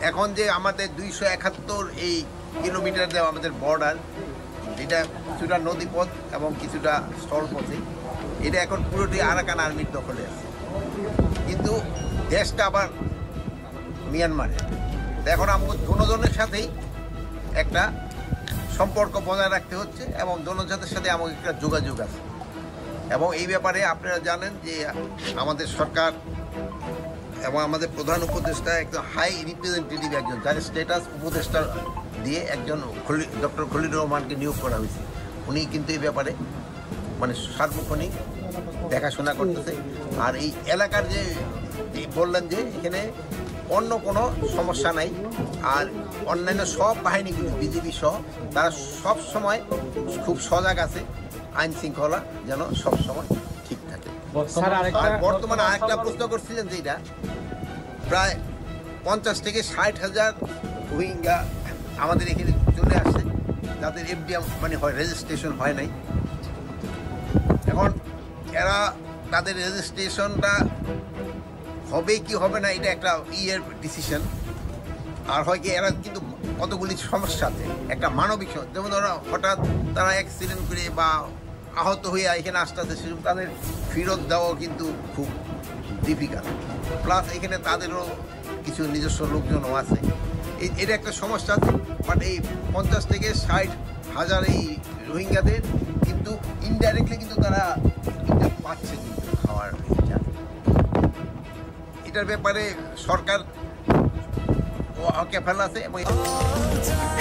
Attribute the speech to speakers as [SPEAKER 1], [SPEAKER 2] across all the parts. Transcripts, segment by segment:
[SPEAKER 1] এখন যে আমাদের 271 এই কিলোমিটার দেওয়া আমাদের বর্ডার, এটা কিছুটা নদীপথ এবং কিছুটা স্থলপথে, এটা এখন পুরোটি আরাকান আর্মির দখলে আছে, কিন্তু দেশটা আবার মিয়ানমারের। এখন আমাদের দোনোজনের সাথেই একটা সম্পর্ক বজায় রাখতে হচ্ছে এবং দোনোজনের সাথে আমাদের একটা যোগাযোগ আছে। এবং এই ব্যাপারে আপনারা জানেন যে আমাদের সরকার এবং আমাদের প্রধান উপদেষ্টা একজন হাই রিপ্রেজেন্টেটিভ, একজন যার স্ট্যাটাস উপদেষ্টা দিয়ে একজন ডক্টর খলিলুর রহমানকে নিয়োগ করা হয়েছে। উনি কিন্তু এই ব্যাপারে মানে সার্বক্ষণিক দেখাশোনা করতেছে। আর এই এলাকার যে বললেন যে এখানে অন্য কোনো সমস্যা নাই, আর অন্যান্য সব বাহিনীগুলি বিজেপি সহ তারা সব সময় খুব সজাগ আছে, আইন শৃঙ্খলা যেন সব সময় ঠিক থাকে। আর বর্তমানে আরেকটা প্রশ্ন করছিলেন যে এটা প্রায় 50 থেকে 60,000 রোহিঙ্গা আমাদের এখানে চলে আসছে, যাদের এফডিএম মানে হয় রেজিস্ট্রেশন হয় নাই। এখন এরা তাদের রেজিস্ট্রেশনটা হবে কি হবে না এটা একটা ডিসিশন। আর হয় কি এরা কিন্তু কতগুলি সমস্যা আছে, একটা মানবিক সমস্যা, যেমন ধরো হঠাৎ তারা অ্যাক্সিডেন্ট করে বা আহত হয়ে এখানে আসতে আসতে সেরকম তাদের ফেরত দেওয়াও কিন্তু খুব ডিফিকাল্ট। প্লাস এখানে তাদেরও কিছু নিজস্ব লোকজনও আছে, এটা একটা সমস্যা আছে। বাট এই 50 থেকে 60,000 এই রোহিঙ্গাদের কিন্তু ইনডাইরেক্টলি কিন্তু তারা পাচ্ছে কিন্তু খাওয়ার। এটার ব্যাপারে সরকার ক্যাফেল আছে। এবং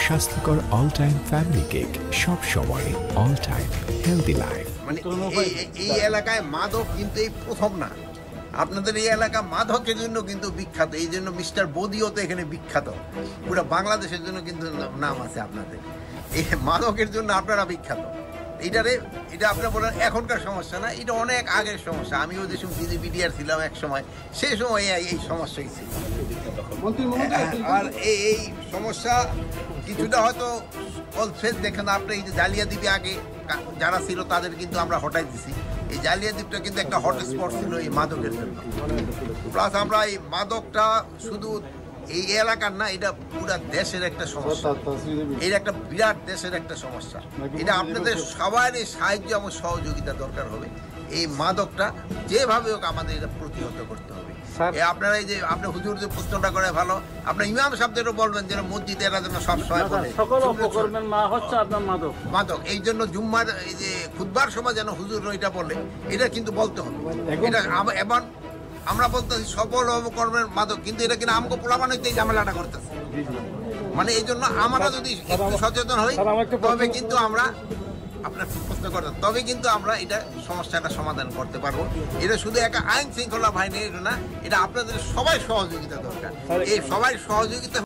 [SPEAKER 2] স্বাস্থ্যকর অল টাইম ফ্যামিলি কেক, সব সময় অল টাইম হেলদি লাইফ।
[SPEAKER 1] মানে এই এলাকায় মাদক কিন্তু এই প্রথম না, আপনাদের এই এলাকা মাদকের জন্য কিন্তু বিখ্যাত। এই জন্য মিস্টার বদিও তো এখানে বিখ্যাত, পুরো বাংলাদেশের জন্য কিন্তু নাম আছে আপনাদের। এই মাদকের জন্য আপনারা বিখ্যাত। এটা আপনারা বলেন এখনকার সমস্যা না, এটা অনেক আগের সমস্যা। আমিও যে সময় বিডিআর ছিলাম এক সময়, সেই সময় এই সমস্যাই ছিল। আর এই সমস্যা কিছুটা হয়তো অলফেজ দেখেন আপনি, এই যে জালিয়াদ্বীপে আগে যারা ছিল তাদের কিন্তু আমরা হটাই দিছি। এই জালিয়াদ্বীপটা কিন্তু একটা হটস্পট ছিল এই মাদকের জন্য। প্লাস আমরা এই মাদকটা শুধু এই এলাকার না, এটা পুরো দেশের একটা সমস্যা, এটা একটা বিরাট দেশের একটা সমস্যা। এটা আপনাদের সবারই সাহায্য এবং সহযোগিতা দরকার হবে। এই মাদকটা যেভাবে হোক আমাদের এটা প্রতিহত করতে হবে। আপনারা এই যে আপনি হুজুর যে প্রশ্নটা করে ভালো, আপনার ইমাম সাহেবদেরও বলবেন যেন মসজিদে এরা যেন সবসময় বলে মাদক। এই জন্য জুম্মার এই যে খুতবার সময় যেন হুজুর এটা বলে, এটা কিন্তু বলতে হবে। এটা এবার আমরা বলতেছি সফল কর্মের মাদক, কিন্তু এটা কিনা আমাকে পোলাপান হইতে এই ঝামেলাটা করতেছে। মানে এই জন্য আমরা যদি একটু সচেতন হই তবে কিন্তু আমরা আপনার প্রশ্ন করতেন, তবে কিন্তু আমরা এটা সমস্যাটা সমাধান করতে পারবো। এটা শুধু একটা আইন শৃঙ্খলা বাহিনীর না, এটা আপনাদের সবাই সহযোগিতা দরকার। এই সবাই সহযোগিতা